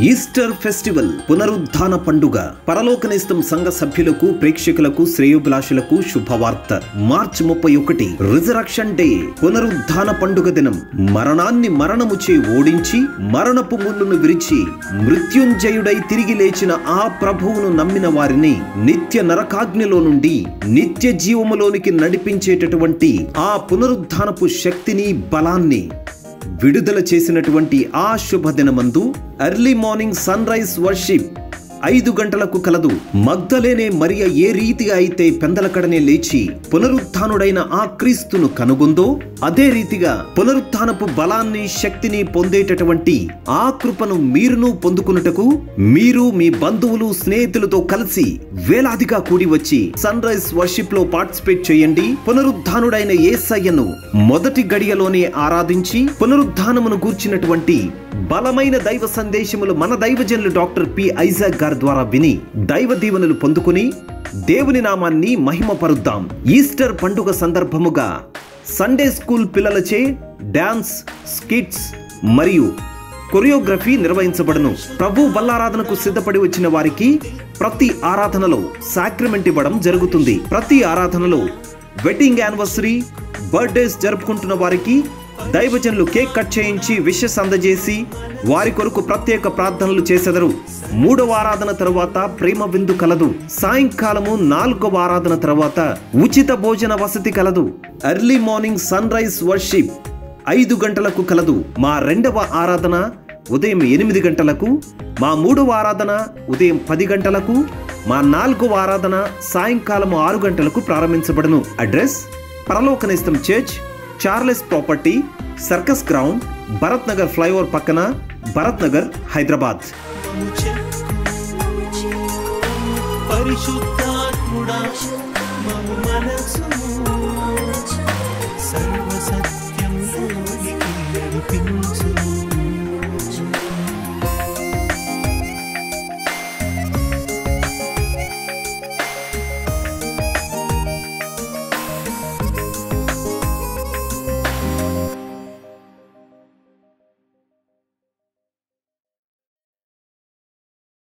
Easter festival పునరుద్ధాన పండుగ పరలోకనేస్తం సంఘ సభ్యులకు ప్రేక్షకులకు శ్రేయోభిలాషులకు శుభవార్త. మార్చ్ 31 రిజరక్షన్ డే పునరుద్ధాన పండుగ దినం. మరణాన్ని మరణముచే ఓడించి మరణపు ముళ్ళును విరిచి మృత్యుంజయుడై తిరిగి లేచిన ఆ ప్రభువును నమ్మిన వారిని నిత్య నరకాగ్నిలో నుండి నిత్య జీవములోనికి నడిపించేటటువంటి ఆ పునరుద్ధానపు శక్తిని బలాన్ని విడుదల చేసినటువంటి ఆ శుభదినమందు early morning sunrise worship 5 గంటలకు కలదు. మగ్దలేనే మరియ ఏ రీతిగా అయితే పెందలకడనే లేచి పునరుత్థానుడైన ఆ క్రీస్తును కనుగొందో అదే రీతిగా పునరుత్థానపు బలాన్ని శక్తిని పొందేటటువంటి ఆ కృపను మీరును పొందుకున్నటకు మీరు మీ బంధువులు స్నేహితులతో కలిసి వేలాదిగా కూడి వచ్చి సన్ రైజ్ వర్షిప్ లో పార్టిసిపేట్ చేయండి. పునరుత్థానుడైన యేసయ్యను మొదటి గడియలోనే ఆరాధించి పునరుత్థానమును గూర్చినటువంటి బలమైన దైవ సందేశములు మన దైవజనులు డాక్టర్ పి ఐజాక్ గారి ద్వారా విని దైవ దీవెనలు పొందుకుని దేవుని నామాన్ని మహిమపరుద్దాం. ఈస్టర్ పండుగ సందర్భముగా సండే స్కూల్ పిల్లలచే డాన్స్, స్కిట్స్ మరియు కొరియోగ్రఫీ నిర్వహించబడును. ప్రభు బల్లారాధనకు సిద్ధపడి వచ్చిన వారికి ప్రతి ఆరాధనలో సాక్రమెంట్ ఇవ్వడం జరుగుతుంది. ప్రతి ఆరాధనలో వెడ్డింగ్ యానివర్సరీ, బర్త్డేస్ జరుపుకుంటున్న వారికి దైవజనులు కేక్ కట్ చేయించి విషెస్ అందజేసి వారి కొరకు ప్రత్యేక ప్రార్థనలు చేసెదరు. 3వ ఆరాధన తరువాత ప్రేమ విందు కలదు. సాయంకాలము 4వ ఆరాధన తరువాత ఉచిత భోజన వసతి కలదు. Early morning sunrise worship 5 గంటలకు కలదు. మా 2వ ఆరాధన ఉదయం 8 గంటలకు, మా 3వ ఆరాధన ఉదయం 10 గంటలకు, మా 4వ ఆరాధన సాయంకాలం 6 గంటలకు ప్రారంభించబడును. అడ్రస్ పరలోకనేస్తం church, Charles property, circus ground, Bharat Nagar flyover పక్కన, భరత్ నగర్, హైదరాబాద్. పరిశుద్ధాత్ముడా మము మనసు